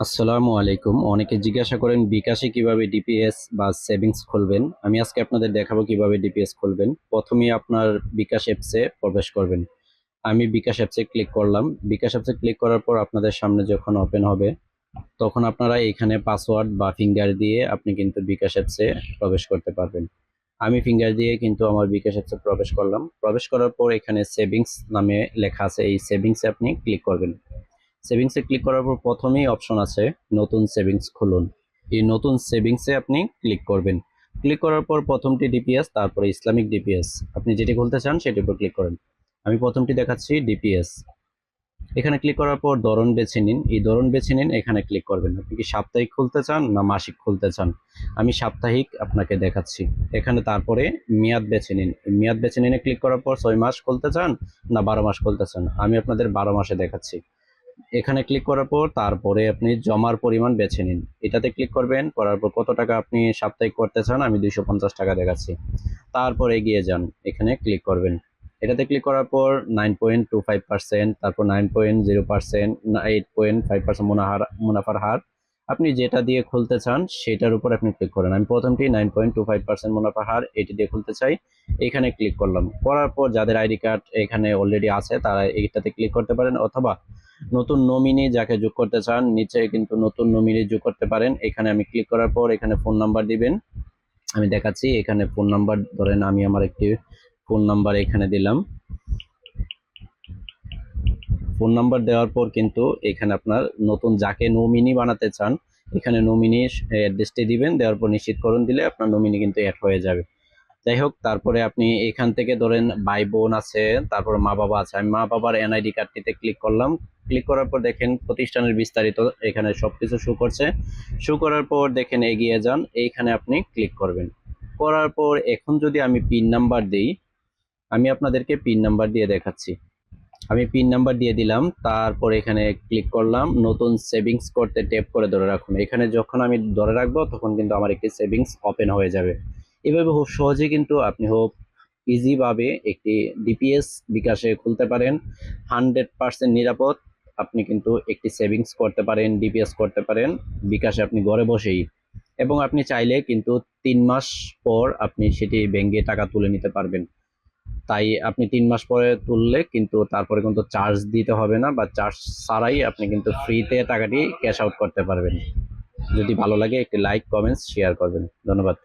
আসসালামু আলাইকুম। অনেকে জিজ্ঞাসা করেন বিকাশে কিভাবে ডিপিএস বা সেভিংস খুলবেন। আমি আজকে আপনাদের দেখাবো কিভাবে ডিপিএস খুলবেন। প্রথমেই আপনার বিকাশ অ্যাপসে প্রবেশ করবেন। আমি বিকাশ অ্যাপসে ক্লিক করলাম। বিকাশ অ্যাপসে ক্লিক করার পর আপনাদের সামনে যখন ওপেন হবে তখন আপনারা এখানে পাসওয়ার্ড বা ফিঙ্গার দিয়ে আপনি কিন্তু বিকাশ অ্যাপসে প্রবেশ করতে পারবেন। আমি ফিঙ্গার দিয়ে কিন্তু আমার বিকাশ অ্যাপসে প্রবেশ করলাম। প্রবেশ করার পর এখানে সেভিংস নামে লেখা আছে, এই সেভিংসে আপনি ক্লিক করবেন। সেভিংসে ক্লিক করার পর প্রথমেই অপশন আছে নতুন সেভিংস খুলুন। এই নতুন সেভিংসে আপনি ক্লিক করবেন। ক্লিক করার পর প্রথমটি ডিপিএস, তারপরে ইসলামিক ডিপিএস, আপনি যেটি খুলতে চান সেটির উপর ক্লিক করেন। আমি প্রথমটি দেখাচ্ছি ডিপিএস। এখানে ক্লিক করার পর ধরন বেছে নিন। এই ধরন বেছে নিন, এখানে ক্লিক করবেন। আপনি কি সাপ্তাহিক খুলতে চান না মাসিক খুলতে চান? আমি সাপ্তাহিক আপনাকে দেখাচ্ছি। এখানে তারপরে মেয়াদ বেছে নিন। এই মেয়াদ বেছে নিনে ক্লিক করার পর 6 মাস খুলতে চান না 12 মাস খুলতে চান? আমি আপনাদের 12 মাসে দেখাচ্ছি। এখানে ক্লিক করার পর তারপরে আপনি জমার পরিমাণ বেছে নিন। এটাতে ক্লিক করবেন, করার পর কত টাকা আপনি সাপ্তাহিক করতে চান, আমি 250 টাকা দেখাচ্ছি। তারপর এগিয়ে যান, এখানে ক্লিক করবেন। এটাতে ক্লিক করার পর 9.25%, তারপর 9.0%, 8.5% মুনাফার হার, আপনি যেটা দিয়ে খুলতে চান সেটার উপর আপনি ক্লিক করেন। আমি প্রথমটি 9.25% মুনাফার হার এটি দিয়ে খুলতে চাই। এখানে ক্লিক করলাম। করার পর যাদের আইডি কার্ড এখানে অলরেডি আছে তারা এইটাতে ক্লিক করতে পারেন, অথবা নতুন নমিনি যাকে যোগ করতে চান নিচে কিন্তু নতুন নমিনি যোগ করতে পারেন। এখানে আমি ক্লিক করার পর এখানে ফোন নাম্বার দিবেন। আমি দেখাচ্ছি, এখানে ফোন নাম্বার ধরেন আমি আমার একটি ফোন নাম্বার এখানে দিলাম। ফোন নাম্বার দেওয়ার পর কিন্তু এখানে আপনার নতুন যাকে নমিনি বানাতে চান এখানে নমিনি অ্যাড্রেসটি দিবেন। দেওয়ার পর নিশ্চিতকরণ দিলে আপনার নমিনি কিন্তু অ্যাড হয়ে যাবে। যাই হোক, তারপরে আপনি এখান থেকে ধরেন ভাই বোন আছে, তারপর মা বাবা আছে। আমি মা বাবার এনআইডি কার্ডটিতে ক্লিক করলাম। ক্লিক করার পর দেখেন প্রতিষ্ঠানের বিস্তারিত এখানে সবকিছু শো করছে। শো করার পর দেখেন এগিয়ে যান, এইখানে আপনি ক্লিক করবেন। করার পর এখন যদি আমি পিন নাম্বার দিই, আমি আপনাদেরকে পিন নাম্বার দিয়ে দেখাচ্ছি। আমি পিন নাম্বার দিয়ে দিলাম, তারপর এখানে ক্লিক করলাম। নতুন সেভিংস করতে ট্যাপ করে ধরে রাখুন। এখানে যখন আমি ধরে রাখবো তখন কিন্তু আমার একটি সেভিংস ওপেন হয়ে যাবে। এভাবে খুব সহজে কিন্তু আপনি খুব ইজি ভাবে একটি ডিপিএস বিকাশে খুলতে পারেন। 100% নিরাপদ। আপনি কিন্তু একটি সেভিংস করতে পারেন, ডিপিএস করতে পারেন বিকাশে আপনি ঘরে বসেই। এবং আপনি চাইলে কিন্তু 3 মাস পর আপনি সেটি ব্যাংকে টাকা তুলে নিতে পারবেন। তাই আপনি 3 মাস পরে তুললে কিন্তু তারপরে কিন্তু চার্জ দিতে হবে না, বা চার্জ ছাড়াই আপনি কিন্তু ফ্রিতে টাকাটি ক্যাশ আউট করতে পারবেন। যদি ভালো লাগে একটি লাইক, কমেন্টস, শেয়ার করবেন। ধন্যবাদ।